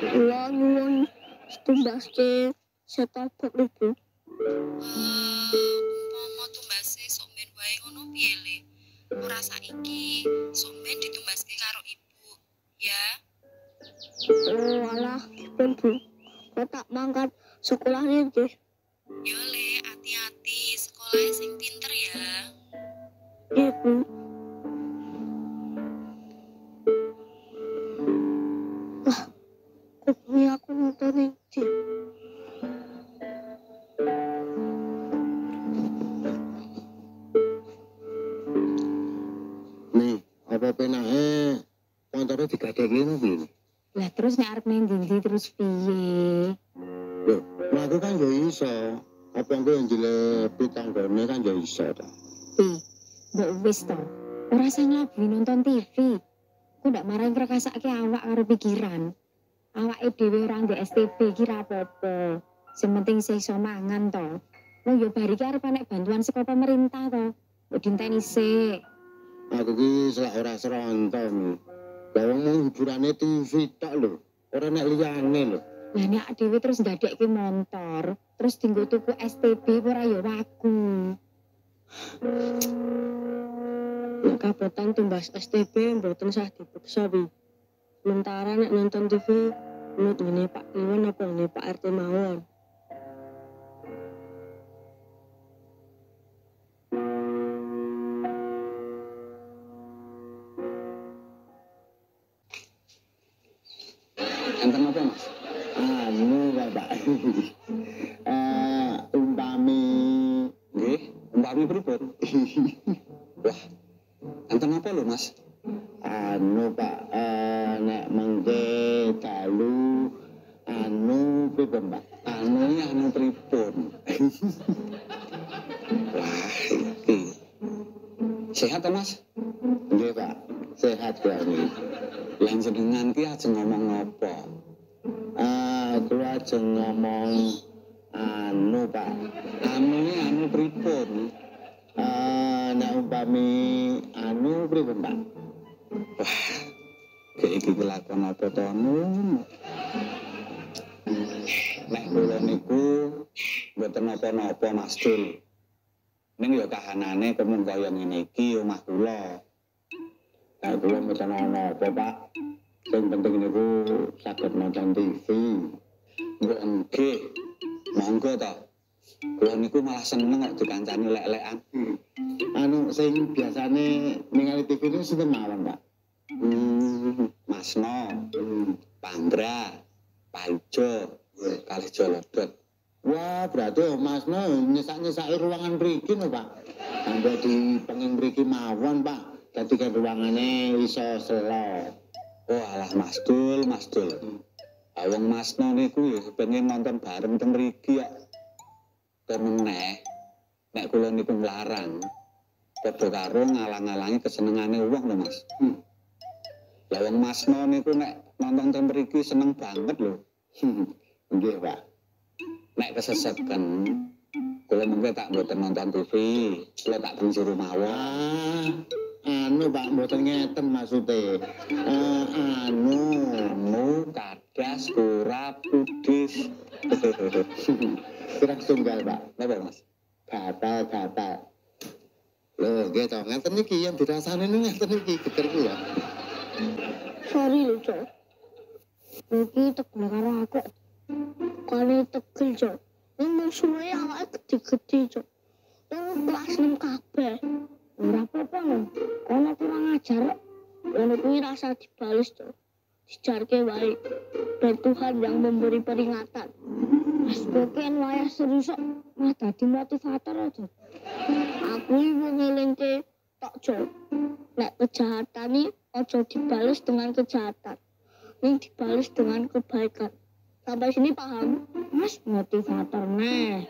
Kula nyuwun tumbaske setobok lho, Bu. Umpama tumbase sok men wae ngono piye le? Ora saiki, sok men ditumbaske karo ibu, ya. Oh, alah, pun Bu. Kok tak mangkat sekolah nggih. Yo le, hati-hati, sekolahnya sing pinter ya. Nggih, Bu. Wah, kok aku nonton iki. Nih, apa penahe kontore digadeki ngono piye? Lah terus nek arep nang ndi terus piye? Loh, mlaku kan yo iso. Apa engko njlepit tanggane kan yo iso ta. Mbok wis to. Ora usah nglabuhi nonton TV. Ku ndak marahi ngrekasake awak karo pikiran. Awake dhewe ora ndek STB iki ra apa-apa. Sing penting isih iso mangan to. Lah yo bar iki arep enek bantuan saka pemerintah to. Mbok dinteni sik. Aku ki selak ora seronton. Lah wong hiburane TV tok lho. Ora nek liyane lho. Lah nek dhewe terus ndadekke montor, terus dienggo tuku STB ora ya wagu. Nek kabotan tumbas STB mboten sah dipeksa, Wi. Sementara nek nonton TV menurut ngene Pak Iwan apa ngene Pak RT mawon. Enten apa, Mas? Anu, Bapak. Umpami Nggih, umpami pripun? Wah, enten apa lho, Mas? anu Pak, nek mengke dalu anu pripun, Pak? Anu pripun? Wah, iki. Sehat ta, Mas? Nggih, Pak. Sehat ya ini. Lan jenengan ki ajeng ngomong apa? Kula ajeng ngomong anu, Pak. Anu pripun? Nek umpami anu pripun, Pak? Wah, kayak iki kelakon apa to anu? Nek kula niku mboten napa-napa Mas Dul. Ning ya kahanane kemun kaya ngene iki omah kula. Nek kula mboten ana apa, Pak. Sing penting niku saged nonton TV. Mbok nggih. Monggo to. Kula niku malah seneng kok dikancani lek-lekan. Anu sing biasane ningali TV itu sinten mawon, Pak? Masno, Pandra, Paijo, kalih Jolodot. Wah, berarti Mas No nyesak-nyesaki ruangan mriki lho, Pak. Sampai di penging mriki mawon, Pak. Dadi kan ruangane iso selo. Oh alah Mas Dul. Awang Masno niku ya pengen nonton bareng teng mriki ya. Temeneh, nek kula niku nglarang, padha karo ngalang-alangi kesenengane wong lho Mas. Lah wong Masno niku nek nonton teng mriki seneng banget lho. Nggih, Pak. Nek keseseken, kula mengko tak mboten nonton TV, kula tak bunjuru mawon. Anu Pak, mboten ngeten maksude. Anu kadas kurap kudis. Kurang tunggal, Pak. Napa Mas? Batal. Loh, nggih to, ngeten iki yang dirasani niku ngeten iki geger kula. Sorry lho, Cok. Iki tegel karo aku. Kali tegel, Cok. Ini musuhnya awake gede-gede, Cok. Ini kelas 6 kabeh. Ora apa-apa lho. Kono kurang ajar. Ngono kuwi rasa dibales, Cok. Dijarke wae. Dan Tuhan yang memberi peringatan. Mas Boken wayah serius kok. Malah dadi motivator aja. Aku iki ngelingke tok, Cok. Nek kejahatan iki aja dibales dengan kejahatan. Ini dibales dengan kebaikan. Sampai sini paham? Mas motivator nih.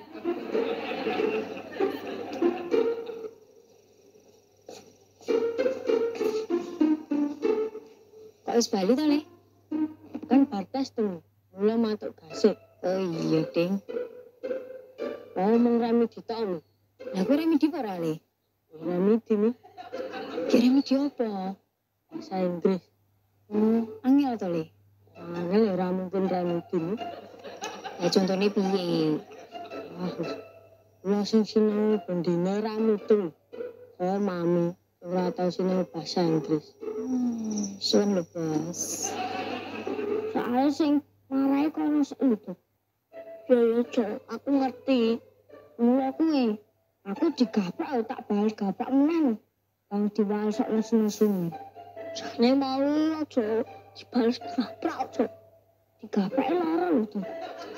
Kok wis bali to, Le? Kan batas tuh. Mula matuk gasik. Oh iya, Ding. Ngomong Remedi tok lho. Lah kowe Remedi apa ora, Le? Remedi nih. Ki Remedi apa? Bahasa Inggris. Angel to, Le. Angel ora mungkin Burhanuddin. Ya contohnya piye? Ah, kula sing sinau bendina ra mutung. Oh, mami, ora tau sinau bahasa Inggris. Suwun lho, Bos. Soalnya sing marai kono itu. Ya, Cok, aku ngerti. Mula kuwi, aku digabrak tak bales gabrak meneh. Bang diwales sok nesu-nesu. Jane mau aja dibales gabrak, Cok. Digabrak lara lho, Cok.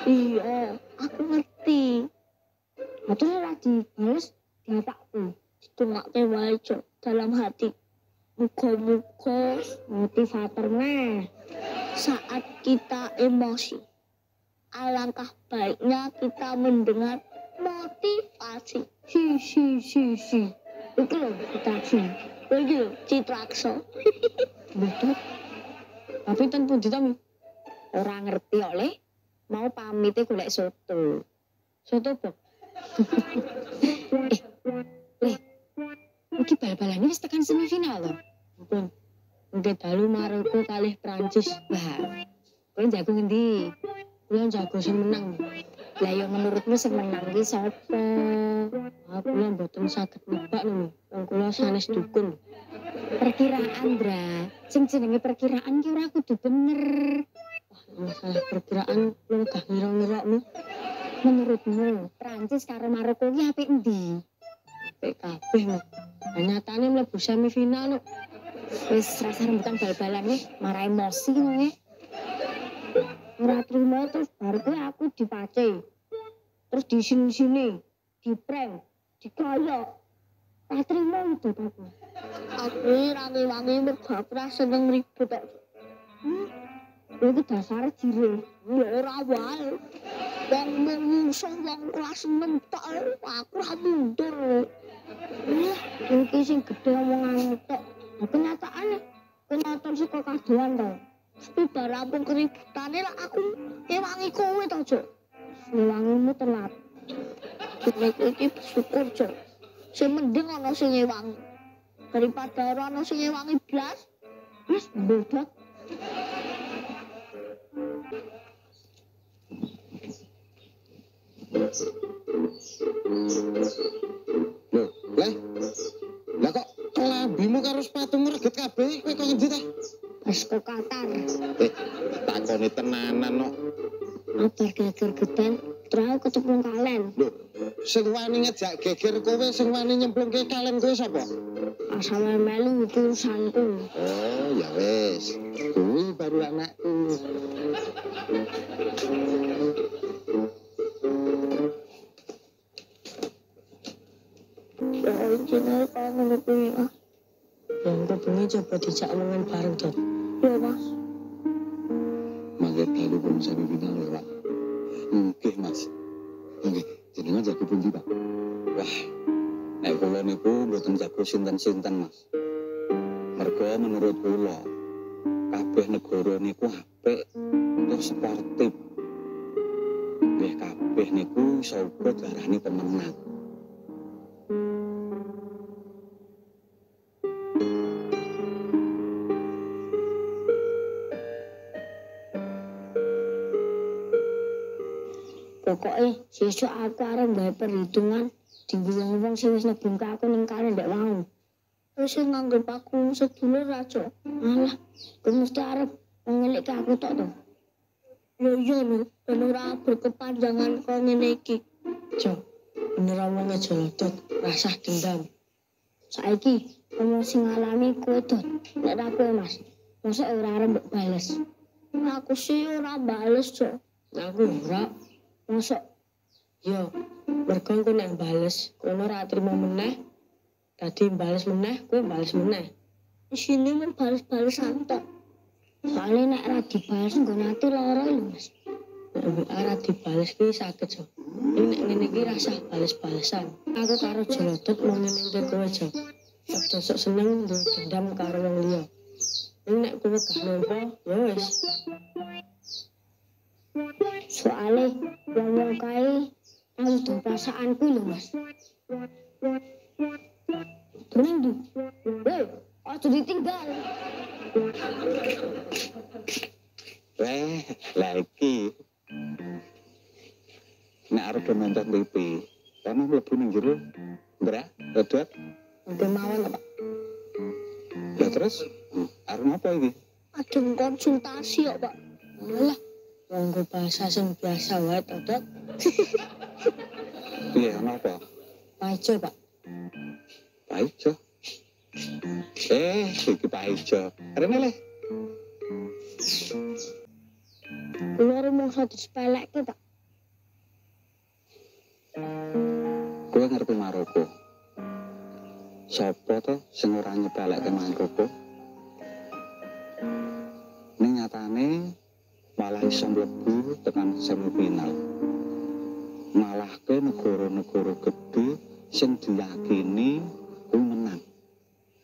Iya, aku ngerti. Atau ora dibales diapakku. Ditungake wae, Cok, dalam hati. Muga-muga motivator nah. Saat kita emosi, alangkah baiknya kita mendengar motivasi. Si. Itu loh, motivasi. Itu loh, Citrakso. Betul. Tapi ten pundi ta, Mi? Ora ngerti kok, Le. Mau pamite golek soto. Soto bok. Le. Iki bal-balane wis tekan semifinal lho. Pun. Mungkin dalu Maroko kalih Prancis. Lah, kowe jago ngendi? Kula jago sing menang. Lah ya menurutmu sing menang ki sapa? Aku kula mboten saged nebak lho. Wong kula sanes dukun. Perkiraan, Dra. Sing jenenge perkiraan ki ora kudu bener. Masalah perkiraan kula gak ngira-ngira lho. Menurutmu, Prancis karo Maroko ki apik endi? Apik kabeh lho. Nyatane mlebu semifinal lho. Wis rasa rembukan bal-balan weh, marah emosi kowe. Ora trimo terus bar kuwi aku dipace. Terus di sini-sini, diprank, dikoyok. Tak trimo itu aku. Aku rangi-wangi mergo aku ra seneng ribut kok. Itu dasar jire. Ya ora wae. Wong mungsuh wong kelas 6 tok aku ra mundur. Iki sing gedhe omongan tok. Kenyataan suka kadoan tau. Tapi barang keributane lah aku ngewangi kowe tau, Cok. Ngewangimu telat. Cuma iki bersyukur, Cok. Sing mending ana sing ngewangi. Daripada ora ana sing ngewangi blas. Wis bodot. Loh, lah kok kelambimu karo sepatumu reget kabeh, kowe kok ngendi ta? Pas ke Qatar. Takone tenanan kok. Apa geger-getan, terus ketemu kalen. Loh, sing wani ngejak geger kowe, sing wani nyemplungke kalen kowe sapa? Asal melu itu urusanku. Oh, ya wis. Kuwi baru anakku. Ya, jenenge kaya ngono kuwi. Yang kepengen coba dijak omongan bareng, Dot. Ya, Mas. Mangke dalu pun semifinal lho, Pak. Nggih, Mas. Nggih, jenengan jago pundi, Pak? Wah, nek kula niku mboten jago sinten-sinten, Mas. Mergo menurut kula kabeh negara niku apik, terus sportif. Nggih kabeh niku iso uga diarani pemenang. Pokoknya sesuk aku arep gawe perhitungan dinggo wong sing wis nebungke aku ning kare ndek mau. Terus sing nganggep aku sedulur ra, Cok. Alah, kowe mesti arep ngelikke aku tok to. Yo lho, ben ora berkepanjangan kok ngene iki. Cok, bener omongnya jolodot, rasah dendam. Saiki omong sing ngalami kowe Dot, nek aku Mas. Mosok ora arep mbok bales. Aku sih ora bales, Cok. Aku ora. Mosok yo mergo kowe nek bales kono ora trimo meneh dadi bales meneh kowe bales meneh di sini men bales-balesan tok soalnya nek ora dibales nggon ati lara lho Mas nek ora dibales ki sakit so ini nek ngene iki rasah bales-balesan aku karo Jolodot mau ngene kowe aja aja sok seneng duwe dendam karo wong liya ini nek kowe gak nampa ya wis soalnya yang kae tahu tuh perasaanku lho Mas. Tenang di, aja ditinggal. Lah iki. Nek arep nonton TV, kono mlebu ning jero. Ndra, Edward. Udah mawon Pak. Lah terus arep apa iki? Ajeng konsultasi ya Pak. Alah, wong bahasa sing biasa wae to, Dok. Piye ana apa? Paijo Pak. Paijo. Iki paijo. Rene le. Kulo mongso disepelekke Pak. Kowe ngerti Maroko? Sopo to sing ora nyepelekke Maroko? Ning nyatane malah iso mlebu tekan semifinal. Malah ke negara-negara gede sing diyakini kuwi menang.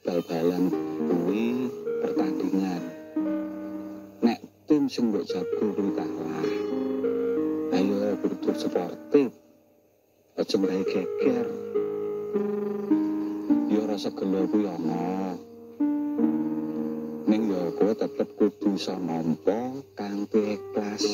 Bal-balan kuwi pertandingan. Nek tim sing mbok jago kuwi kalah. Ayo kudu sportif. Aja mulai geger. Yo rasa gelo kuwi ana. Ning yo kowe tetep kudu iso nampa kanthi ikhlas.